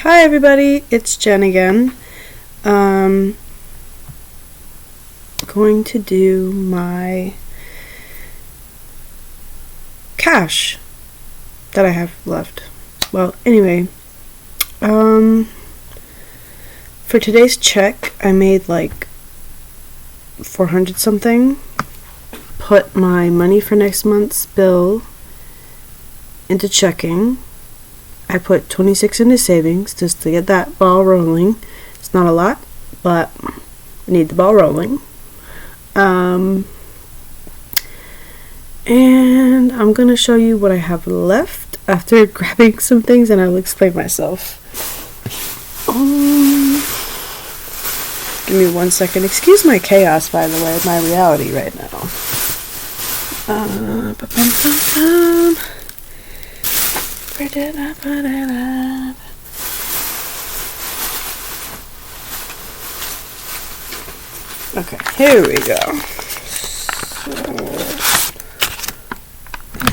Hi everybody, it's Jen again. Going to do my cash that I have left. Well, anyway, for today's check, I made like 400 something. Put my money for next month's bill into checking. I put 26 into savings just to get that ball rolling. It's not a lot, but I need the ball rolling. And I'm going to show you what I have left after grabbing some things, and I'll explain myself. Give me 1 second. Excuse my chaos, by the way, my reality right now. Where did I put it at? Okay, here we go.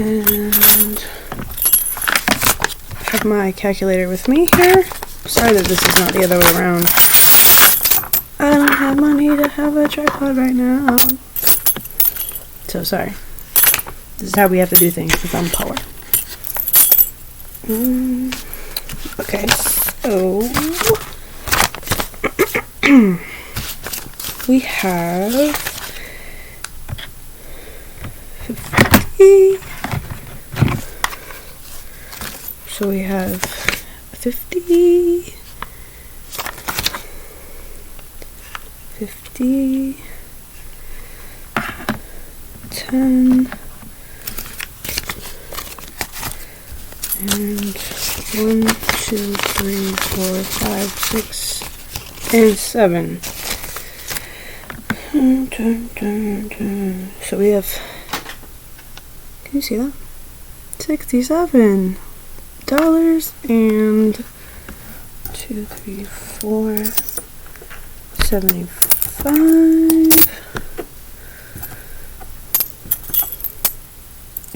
And I have my calculator with me here. Sorry that this is not the other way around. I don't have money to have a tripod right now. So sorry. This is how we have to do things because I'm poor. Okay, so we have 50. So we have 50, 10, and 1, 2, 3, 4, 5, 6, and 7. So we have, can you see that? $67 and 2, 3, 4, 75,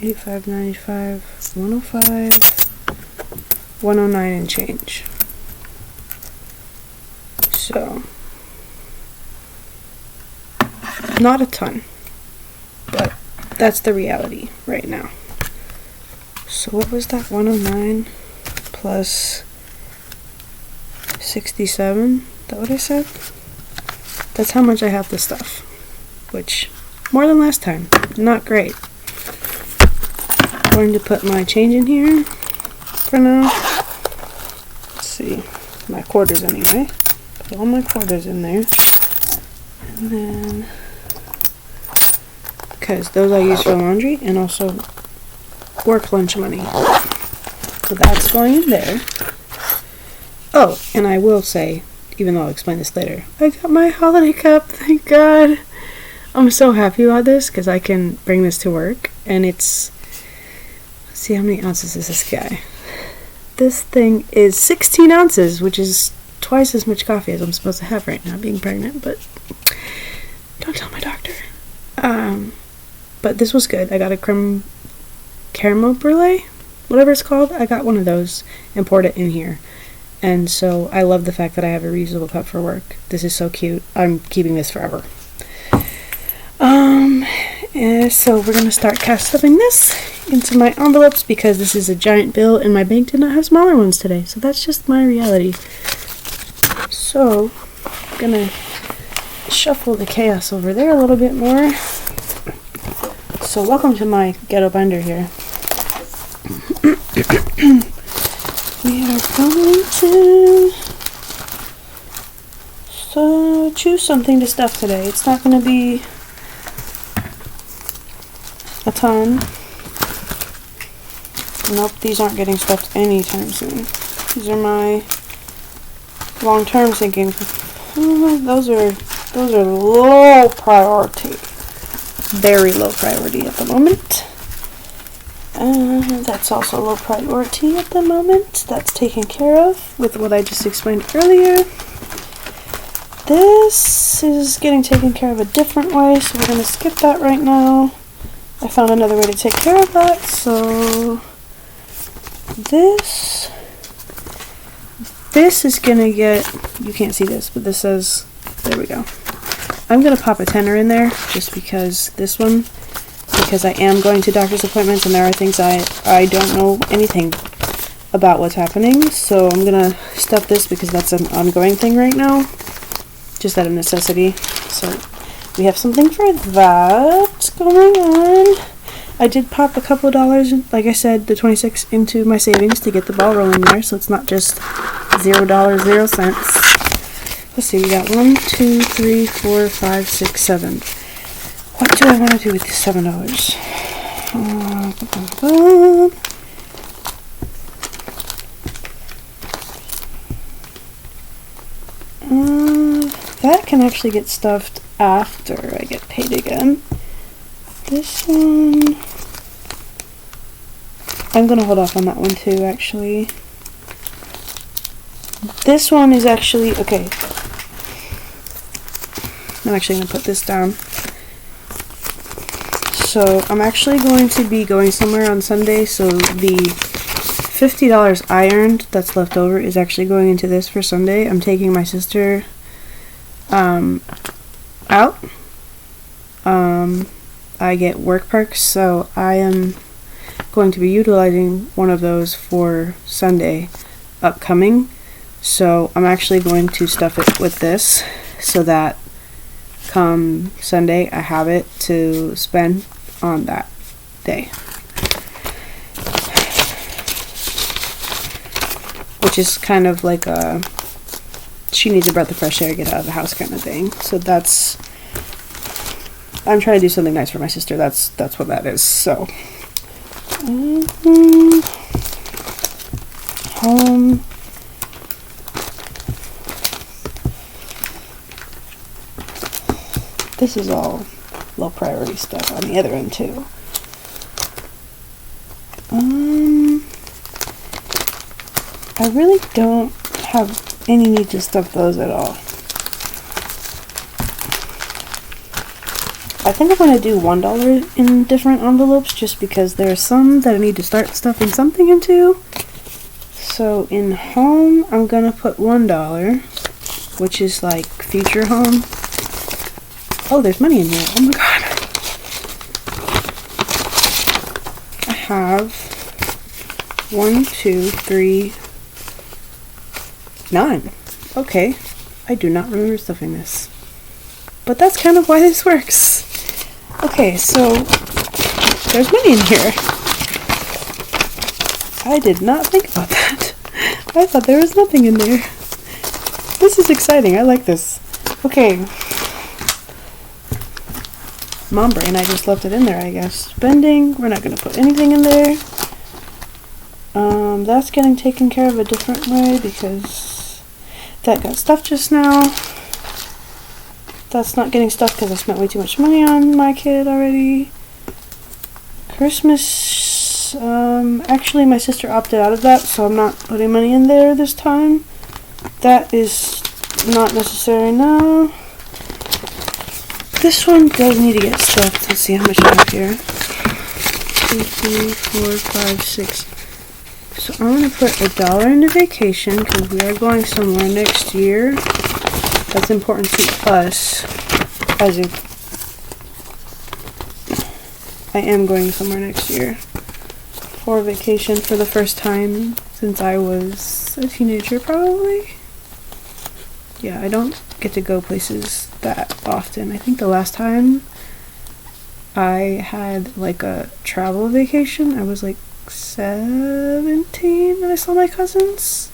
85, 95, 105, 109 and change. So not a ton, but that's the reality right now. So what was that? 109 plus 67? Is that what I said? That's how much I have the stuff, which more than last time. Not great. I'm going to put my change in here for now. Let's see, my quarters anyway. Put all my quarters in there, and then because those I use for laundry and also work lunch money. So that's going in there. Oh, and I will say, even though I'll explain this later, I got my holiday cup, thank God. I'm so happy about this because I can bring this to work, and it's, let's see how many ounces is this guy. This thing is 16 ounces, which is twice as much coffee as I'm supposed to have right now being pregnant, but don't tell my doctor. But this was good. I got a caramel brulee, whatever it's called. I got one of those and poured it in here. And so I love the fact that I have a reusable cup for work. This is so cute. I'm keeping this forever. And so we're going to start cash stuffing this into my envelopes because this is a giant bill and my bank did not have smaller ones today. So that's just my reality. So I'm going to shuffle the chaos over there a little bit more. So welcome to my ghetto binder here. We are going to choose something to stuff today. It's not going to be a ton. Nope, these aren't getting stuffed anytime soon. These are my long-term thinking. Those are low priority. Very low priority at the moment. That's also low priority at the moment. That's taken care of with what I just explained earlier. This is getting taken care of a different way, so we're going to skip that right now. I found another way to take care of that, so this, this is gonna get, you can't see this, but this says, there we go. I'm gonna pop a tenner in there just because this one, because I am going to doctor's appointments and there are things I don't know anything about what's happening. So I'm gonna stuff this because that's an ongoing thing right now, just out of necessity. So we have something for that going on. I did pop a couple of dollars, like I said, the 26 into my savings to get the ball rolling there, so it's not just $0, 0 cents. Let's see, we got 1, 2, 3, 4, 5, 6, 7. What do I want to do with this $7? That can actually get stuffed after I get paid again. This one, I'm going to hold off on that one too, actually. This one is actually, okay, I'm actually going to put this down. So I'm actually going to be going somewhere on Sunday, so the $50 I earned that's left over is actually going into this for Sunday. I'm taking my sister out. I get work perks, so I am going to be utilizing one of those for Sunday upcoming. So I'm actually going to stuff it with this so that come Sunday I have it to spend on that day. Which is kind of like a she needs a breath of fresh air, get out of the house kind of thing. So that's, I'm trying to do something nice for my sister. That's what that is. So home. This is all low priority stuff on the other end too. I really don't have any need to stuff those at all. I think I'm going to do $1 in different envelopes just because there are some that I need to start stuffing something into. So in home, I'm going to put $1, which is like future home. Oh, there's money in here. Oh my god. I have 1, 2, 3, 9. Okay. I do not remember stuffing this. But that's kind of why this works. Okay, so there's money in here. I did not think about that. I thought there was nothing in there. This is exciting. I like this. Okay. Mom brain, I just left it in there, I guess. Spending, we're not going to put anything in there. That's getting taken care of a different way because that got stuffed just now. That's not getting stuffed because I spent way too much money on my kid already. Christmas, actually my sister opted out of that, so I'm not putting money in there this time. That is not necessary now. This one does need to get stuffed. Let's see how much I have here. 2, 3, 4, 5, 6. So I'm going to put $1 into vacation because we are going somewhere next year. That's important to us. As if I am going somewhere next year for vacation for the first time since I was a teenager, probably. Yeah, I don't get to go places that often. I think the last time I had like a travel vacation, I was like 17 and I saw my cousins.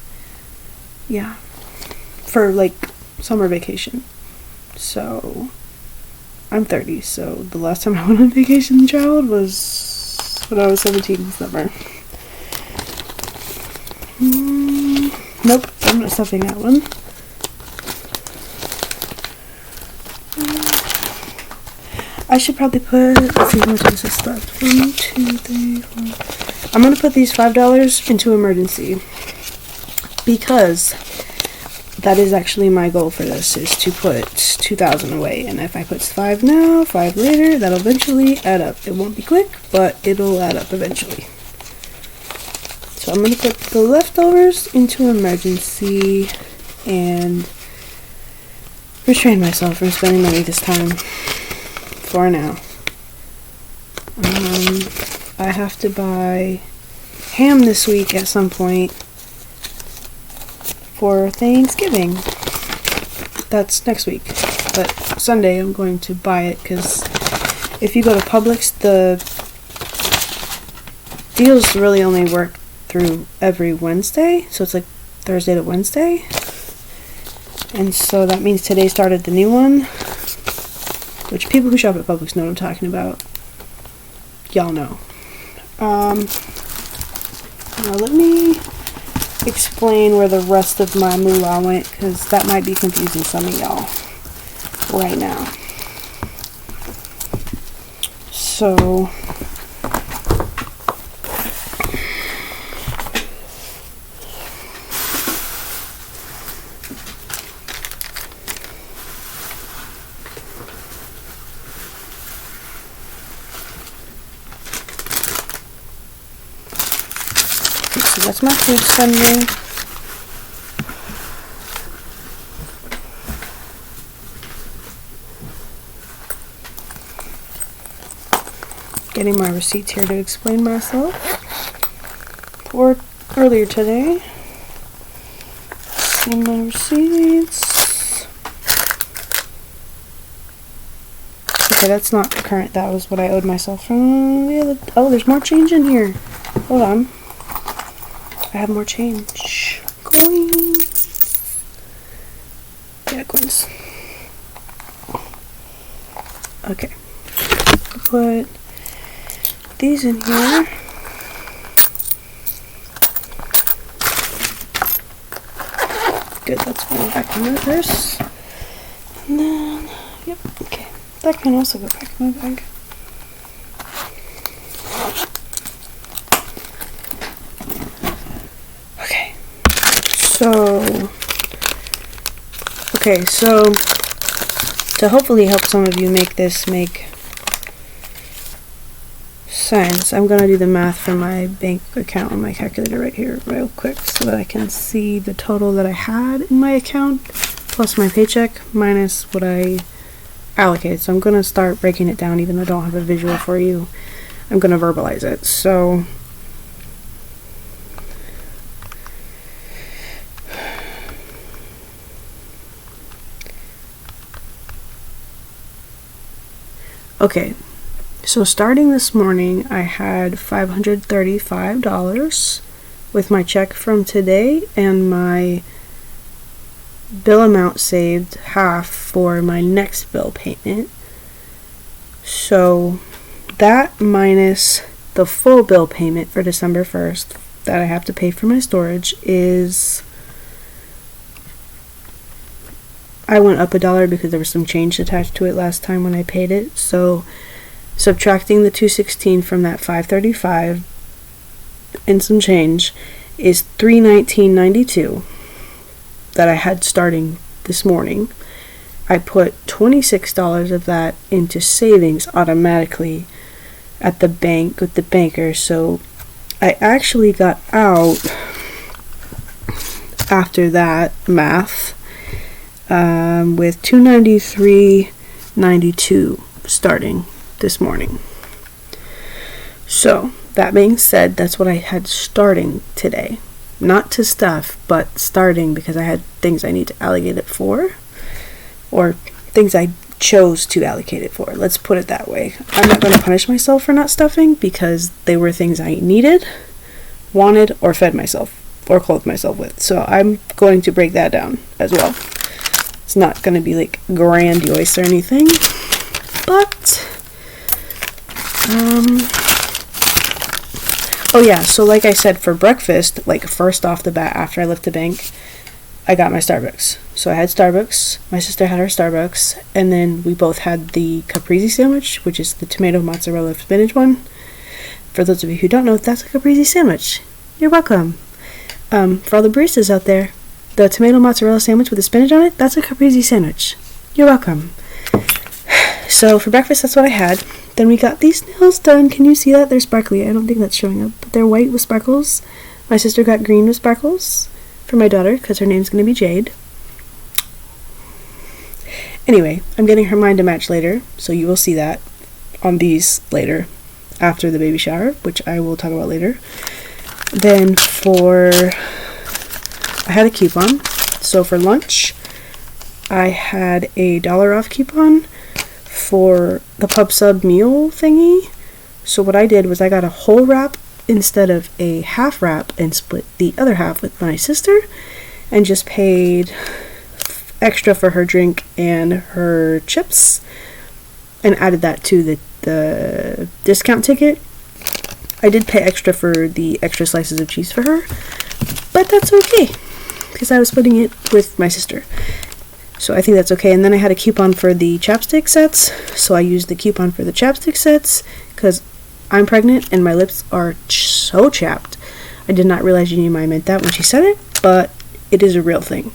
Yeah, for like summer vacation. So I'm 30, so the last time I went on vacation and traveled was when I was 17 in summer. Nope, I'm not stuffing that one. I should probably put, let's see how much is this left. 1, 2, 3, 4. I'm going to put these $5 into emergency because that is actually my goal for this, is to put $2,000 away. And if I put 5 now, 5 later, that'll eventually add up. It won't be quick, but it'll add up eventually. So I'm going to put the leftovers into emergency and restrain myself from spending money this time for now. I have to buy ham this week at some point for Thanksgiving. That's next week. But Sunday I'm going to buy it because if you go to Publix, the deals really only work through every Wednesday. So it's like Thursday to Wednesday. And so that means today started the new one. Which people who shop at Publix know what I'm talking about. Y'all know. Now let me explain where the rest of my moolah went, because that might be confusing some of y'all right now. So that's my food spending. Getting my receipts here to explain myself for earlier today. See my receipts. Okay, that's not current. That was what I owed myself from the other. Oh, there's more change in here. Hold on. I have more change. Coins. Yeah, coins. Okay. Put these in here. Good, that's going back in my purse. And then, yep, okay. That can also go back in my bag. So to hopefully help some of you make this make sense, I'm going to do the math for my bank account on my calculator right here real quick so that I can see the total that I had in my account plus my paycheck minus what I allocated. So I'm going to start breaking it down even though I don't have a visual for you. I'm going to verbalize it. So okay, so starting this morning, I had $535 with my check from today and my bill amount saved half for my next bill payment. So that minus the full bill payment for December 1st that I have to pay for my storage is... I went up $1 because there was some change attached to it last time when I paid it. So subtracting the $216 from that $535 and some change is $319.92 that I had starting this morning. I put $26 of that into savings automatically at the bank with the banker. So I actually got out after that math with $293.92 starting this morning. So that being said, that's what I had starting today. Not to stuff, but starting because I had things I need to allocate it for, or things I chose to allocate it for. Let's put it that way. I'm not going to punish myself for not stuffing because they were things I needed, wanted, or fed myself or clothed myself with. So I'm going to break that down as well. It's not going to be like grandiose or anything, but oh yeah, so like I said, for breakfast, like first off the bat after I left the bank, I got my Starbucks. So I had Starbucks, my sister had her Starbucks, and then we both had the caprese sandwich, which is the tomato, mozzarella, spinach one. For those of you who don't know, that's a caprese sandwich. You're welcome. For all the baristas out there, the tomato mozzarella sandwich with the spinach on it, that's a caprese sandwich. You're welcome. So for breakfast, that's what I had. Then we got these nails done. Can you see that? They're sparkly. I don't think that's showing up, but they're white with sparkles. My sister got green with sparkles for my daughter because her name's going to be Jade. Anyway, I'm getting her mine to match later, so you will see that on these later after the baby shower, which I will talk about later. Then I had a coupon, so for lunch I had a $1 off coupon for the Pub Sub meal thingy. So what I did was I got a whole wrap instead of a half wrap and split the other half with my sister and just paid extra for her drink and her chips and added that to the discount ticket. I did pay extra for the extra slices of cheese for her, but that's okay because I was splitting it with my sister. So I think that's okay. And then I had a coupon for the chapstick sets, so I used the coupon for the chapstick sets because I'm pregnant and my lips are so chapped. I did not realize Jemima meant that when she said it, but it is a real thing.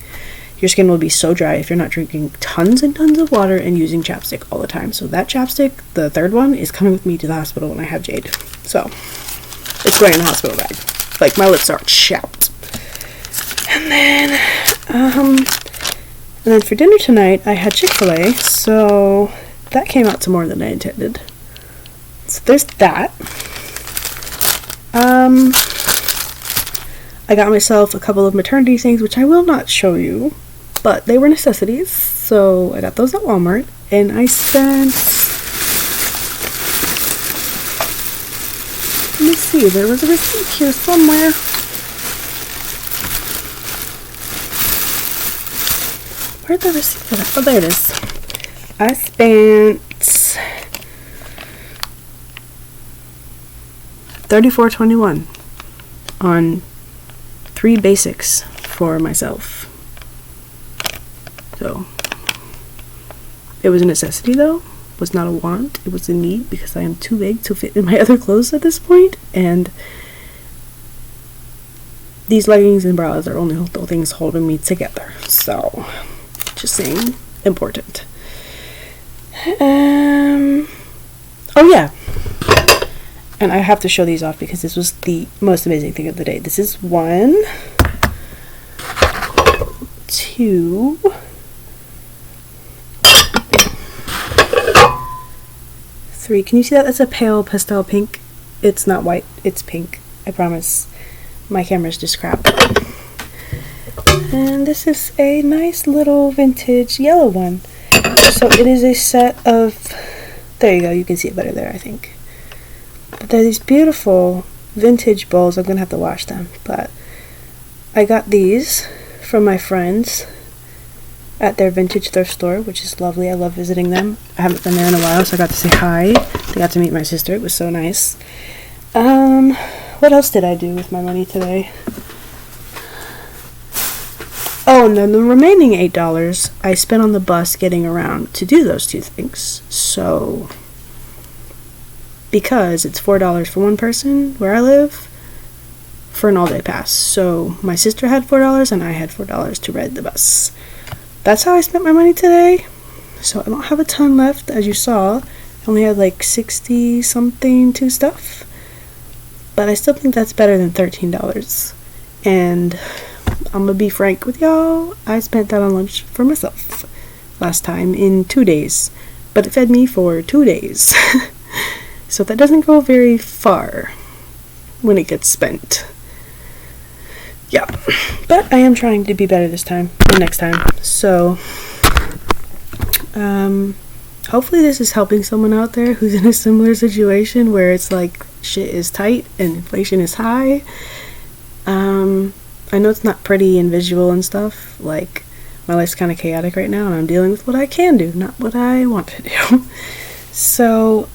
Your skin will be so dry if you're not drinking tons and tons of water and using chapstick all the time. So that chapstick, the third one, is coming with me to the hospital when I have Jade. So it's going in the hospital bag. Like, my lips are chapped. And then for dinner tonight, I had Chick-fil-A, so that came out to more than I intended. So there's that. I got myself a couple of maternity things, which I will not show you, but they were necessities, so I got those at Walmart, and I spent, let me see, there was a receipt here somewhere. Where'd the receipt go? Oh, there it is. I spent $34.21 on 3 basics for myself. So it was a necessity though. It was not a want. It was a need because I am too big to fit in my other clothes at this point, and these leggings and bras are only the things holding me together. So just saying, important. Oh yeah. And I have to show these off because this was the most amazing thing of the day. This is 1, 2, 3. Can you see that? That's a pale pastel pink. It's not white. It's pink. I promise. My camera's just crap. And this is a nice little vintage yellow one. So it is a set of... There you go. You can see it better there, I think. But they're these beautiful vintage bowls. I'm going to have to wash them. But I got these from my friends at their vintage thrift store, which is lovely. I love visiting them. I haven't been there in a while, so I got to say hi. I got to meet my sister. It was so nice. What else did I do with my money today? Oh, and then the remaining $8 I spent on the bus getting around to do those 2 things. So, because it's $4 for one person where I live for an all-day pass. So my sister had $4 and I had $4 to ride the bus. That's how I spent my money today. So I don't have a ton left, as you saw. I only had like 60 something to stuff. But I still think that's better than $13. And I'm gonna be frank with y'all, I spent that on lunch for myself last time in 2 days. But it fed me for 2 days. So that doesn't go very far when it gets spent. Yeah, but I am trying to be better this time, or next time. So, hopefully this is helping someone out there who's in a similar situation where it's like shit is tight and inflation is high. I know it's not pretty and visual and stuff. Like, my life's kind of chaotic right now, and I'm dealing with what I can do, not what I want to do. So,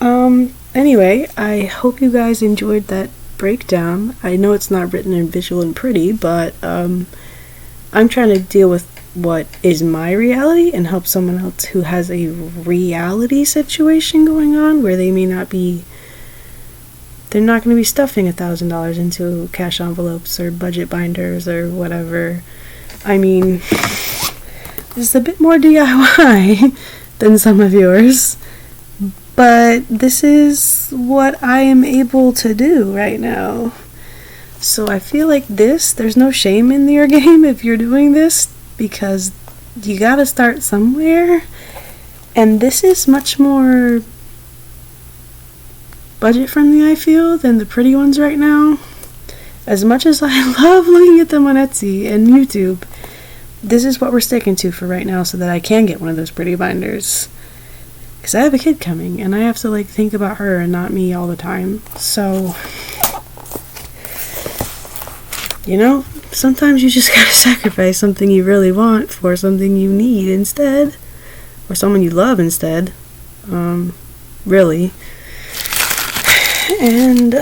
anyway, I hope you guys enjoyed that breakdown. I know it's not written in visual and pretty, but I'm trying to deal with what is my reality and help someone else who has a reality situation going on where they may not be, they're not going to be stuffing $1,000 into cash envelopes or budget binders or whatever. I mean, this is a bit more DIY than some of yours. But this is what I am able to do right now. So I feel like there's no shame in your game if you're doing this, because you gotta start somewhere. And this is much more budget friendly, I feel, than the pretty ones right now. As much as I love looking at them on Etsy and YouTube, this is what we're sticking to for right now, so that I can get one of those pretty binders. Because I have a kid coming, and I have to like think about her and not me all the time. So, you know, sometimes you just gotta sacrifice something you really want for something you need instead. Or someone you love instead. Really. And,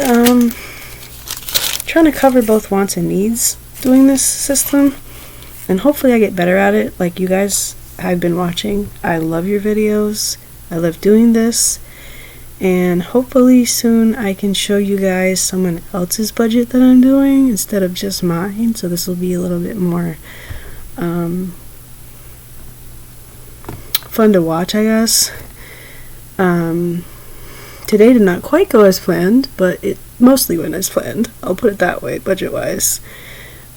trying to cover both wants and needs doing this system. And hopefully I get better at it. Like you guys have been watching. I love your videos. I love doing this. And hopefully soon I can show you guys someone else's budget that I'm doing instead of just mine. So this will be a little bit more fun to watch, I guess. Today did not quite go as planned, but it mostly went as planned. I'll put it that way, budget-wise.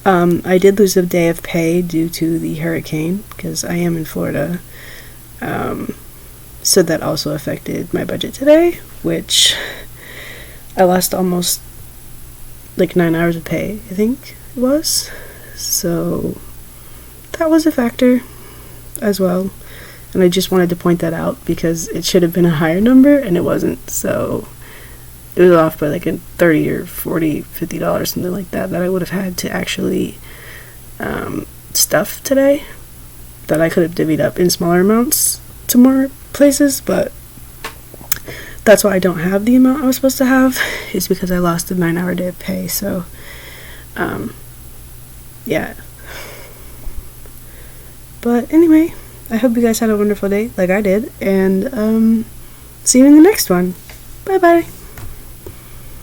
I did lose a day of pay due to the hurricane, because I am in Florida. So that also affected my budget today, which I lost almost like 9 hours of pay, I think it was. So that was a factor as well. And I just wanted to point that out because it should have been a higher number and it wasn't. So it was off by like a $30 or $40, $50, something like that I would have had to actually stuff today, that I could have divvied up in smaller amounts to more places. But that's why I don't have the amount I was supposed to have, is because I lost a 9-hour day of pay. So yeah. But anyway, I hope you guys had a wonderful day like I did, and see you in the next one. Bye bye.